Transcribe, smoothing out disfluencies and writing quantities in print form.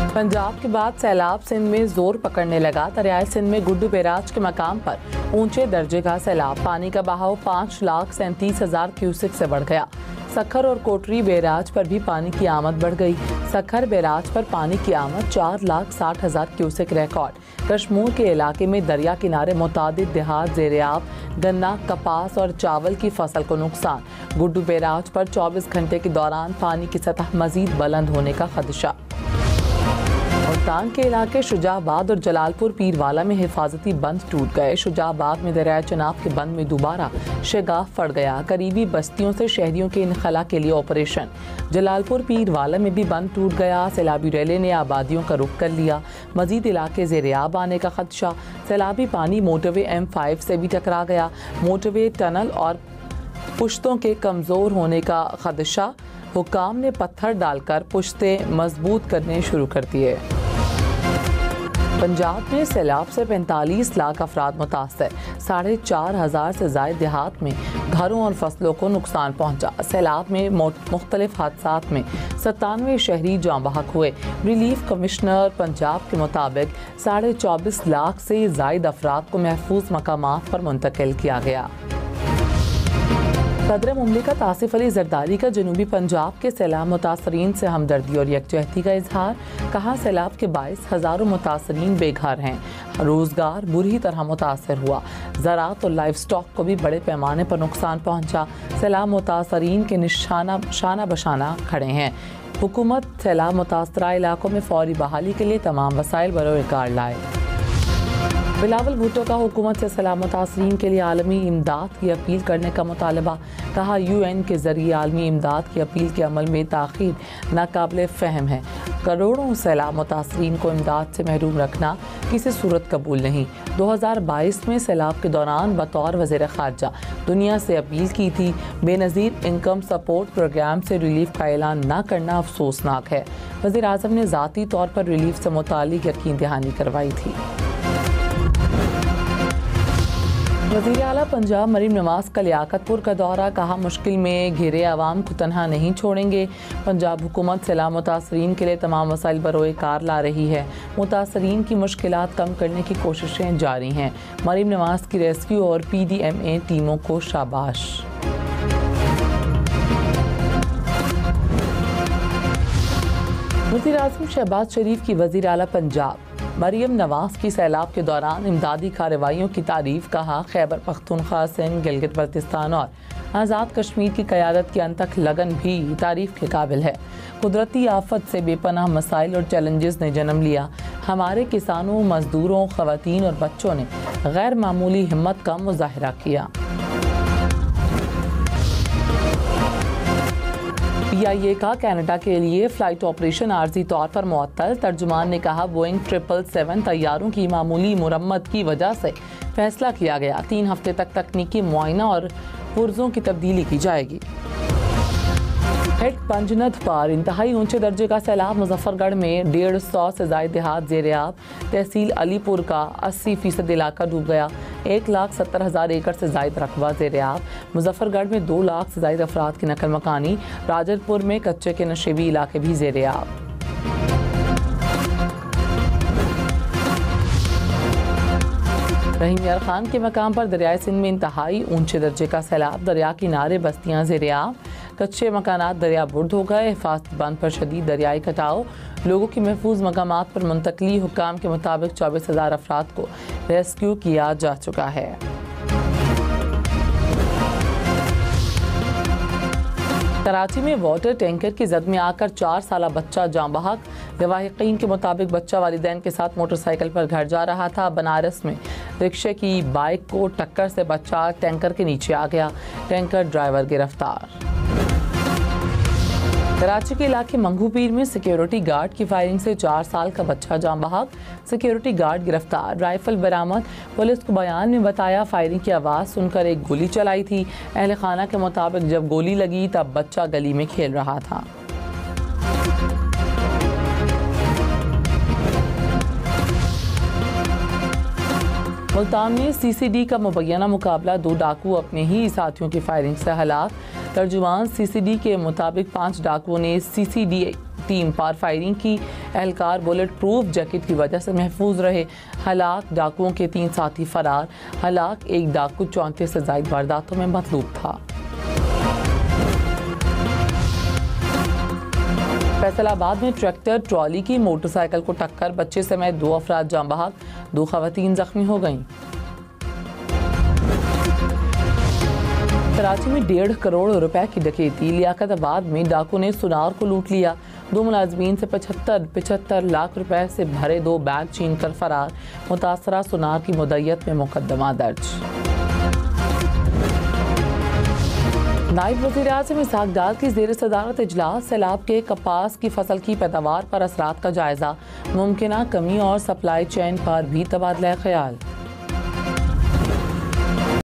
पंजाब के बाद सैलाब सिंध में जोर पकड़ने लगा। दरियाए सिंध में गुड्डू बैराज के मकाम पर ऊंचे दर्जे का सैलाब। पानी का बहाव 5,37,000 क्यूसेक से बढ़ गया। सखर और कोटरी बैराज पर भी पानी की आमद बढ़ गई। सखर बैराज पर पानी की आमद 4,60,000 क्यूसेक रिकॉर्ड। कश्मीर के इलाके में दरिया किनारे मुतादिद देहात ज़ेर-ए-आब, गन्ना, कपास और चावल की फसल को नुकसान। गुड्डू बैराज पर 24 घंटे के दौरान पानी की सतह मजीद बुलंद होने का खदशा। मुल्तान के इलाके शुजाबाद और जलालपुर पीरवाला में हिफाजती बंद टूट गए। शुजाबाद में दरिया चनाब के बंद में दोबारा शगाफ फट गया। करीबी बस्तियों से शहरियों के इनखला के लिए ऑपरेशन। जलालपुर पीरवाला में भी बंद टूट गया। सैलाबी रैले ने आबादियों का रुख कर लिया। मजीद इलाके ज़ेर-ए-आब आने का खदशा। सैलाबी पानी मोटरवे M5 से भी टकरा गया। मोटरवे, टनल और पुश्तों के कमज़ोर होने का खदशा। हुकाम ने पत्थर डालकर पुश्तें मजबूत करने शुरू कर दिए। पंजाब में सैलाब से 45 लाख अफराद मुतासर। 4,500 से ज़ायद देहात में घरों और फसलों को नुकसान पहुंचा। सैलाब में मुख्तलिफ हादसात में 97 शहरी जाँ बहक हुए। रिलीफ कमिश्नर पंजाब के मुताबिक 24.5 लाख से ज़ायद अफराद को महफूज मकामात पर मुंतकिल किया गया। सदर मुमलिकत आसिफ अली जरदारी का जनूबी पंजाब के सैलाब मुतासरीन से हमदर्दी और यकजहती का इजहार। कहा, सैलाब के बाइस हज़ारों मुतासरीन बेघर हैं। रोज़गार बुरी तरह मुतासर हुआ। ज़राअत और लाइफ स्टॉक को भी बड़े पैमाने पर नुकसान पहुँचा। सैलाब मुतासरीन के शाना बशाना खड़े हैं। हुकूमत सैलाब मुतासरा इलाकों में फौरी बहाली के लिए तमाम वसाइल बरोकार लाए। बिलावल भुट्टो का हुकूमत से सैलाब मुतासरीन के लिए आलमी इमदाद की अपील करने का मुतालबा। कहा, UN के जरिए आलमी इमदाद की अपील के अमल में ताख़ीर नाकाबिल फ़हम है। करोड़ों सैलाब मुतासरीन को इमदाद से महरूम रखना किसी सूरत कबूल नहीं। 2022 में सैलाब के दौरान बतौर वज़ीर ख़ारजा दुनिया से अपील की थी। बेनज़ीर इनकम सपोर्ट प्रोग्राम से रिलीफ का ऐलान न करना अफसोसनाक है। वज़ीर आज़म ने ज़ाती तौर पर रिलीफ से मुताल्लिक़ यकीन दहानी करवाई थी। वज़ीर आला पंजाब मरीम नवाज़ का लियाकतपुर का दौरा। कहा, मुश्किल में घिरे आवाम को तनहा नहीं छोड़ेंगे। पंजाब हुकूमत सैलाब मुतासरीन के लिए तमाम वसाइल बरोए कार ला रही है। मुतासरीन की मुश्किलात कम करने की कोशिशें जारी हैं। मरीम नवाज़ की रेस्क्यू और PDMA टीमों को शाबाश। वज़ीर आज़म शहबाज शरीफ की वज़ीर आला पंजाब मरीम नवाज़ की सैलाब के दौरान इमदादी कार्रवाइयों की तारीफ़। कहा, खैबर पख्तूनख्वा, सिंध, गिलगित बल्तिस्तान और आज़ाद कश्मीर की क़यादत की अनथक लगन भी तारीफ़ के काबिल है। कुदरती आफत से बेपनाह मसाइल और चैलेंजेस ने जन्म लिया। हमारे किसानों, मजदूरों, ख़वातीन और बच्चों ने गैर मामूली हिम्मत का मुज़ाहरा किया। PIA का कनाडा के लिए फ़्लाइट ऑपरेशन आर्जी तौर पर मुअत्तल। तर्जुमान ने कहा, बोइंग 777 तैयारों की मामूली मुरम्मत की वजह से फैसला किया गया। 3 हफ्ते तक तकनीकी मुआयना और पुर्जों की तब्दीली की जाएगी। हेड पंजनद पर इंतहाई ऊंचे दर्जे का सैलाब। मुजफ्फरगढ़ में 150 से ज़ायद देहात ज़ेर-ए-आब। तहसील अलीपुर का 80% इलाका डूब गया। 1,70,000 एकड़ से ज़ायद रकबा ज़ेर-ए-आब। मुजफ्फरगढ़ में 2 लाख से ज़ायद अफराद की नकल मकानी। राजरपुर में कच्चे के नशेबी इलाके भी ज़ेर-ए-आब। रहीम यार खान के मकाम पर दरियाए सिंध में इंतहाई ऊंचे दर्जे का सैलाब। दरिया किनारे बस्तियां ज़ेर-ए-आब। कच्चे मकानात दरिया बुर्द हो गए। हिफाजती बांध पर शदीद दरियाई कटाव। लोगों की महफूज मकामात पर मुंतकली। हुक्काम के मुताबिक 24,000 अफराद को रेस्क्यू किया जा चुका है। कराची में वाटर टैंकर की जद में आकर 4 साला बच्चा जाँ बहक। गवाहीन के मुताबिक बच्चा वालिदैन के साथ मोटरसाइकिल पर घर जा रहा था। बनारस में रिक्शे की बाइक को टक्कर से बच्चा टैंकर के नीचे आ गया। टैंकर ड्राइवर गिरफ्तार। कराची के इलाके मंगूपीर में सिक्योरिटी गार्ड की फायरिंग से 4 साल का बच्चा जाँ बहक। सिक्योरिटी गार्ड गिरफ्तार। राइफल बरामद। पुलिस को बयान में बताया, फायरिंग की आवाज़ सुनकर एक गोली चलाई थी। अहल खाना के मुताबिक जब गोली लगी तब बच्चा गली में खेल रहा था। मुल्तान में CCD का मुबैना मुकाबला। 2 डाकू अपने ही साथियों की फायरिंग से हलाक। तर्जुमान CCD के मुताबिक 5 डाकुओं ने CCD टीम पर फायरिंग की। एहलकार बुलेट प्रूफ जैकेट की वजह से महफूज रहे। हलाक डाकुओं के 3 साथी फरार। हलाक एक डाकू 34 से ज्यादा वारदातों में मतलूब था। फैसलाबाद में ट्रैक्टर ट्रॉली की मोटरसाइकिल को टक्कर, बच्चे समेत 2 अफराद जाँ बहक, 2 खवातीन जख्मी हो गईं। कराची में 1.5 करोड़ रुपए की डकैती। लियाकताबाद में डाकू ने सुनार को लूट लिया। 2 मुलाजमीन से 75 लाख रुपए से भरे 2 बैग छीन कर फरार। मुतासरा सुनार की मुद्दत में मुकदमा दर्ज। नायब वज़ीर-ए-आज़म इसहाक डार की ज़ेर सदारत इजलास। सैलाब के कपास की फसल की पैदावार पर असरात का जायजा। मुमकिना कमी और सप्लाई चेन पर भी तबादला ख्याल।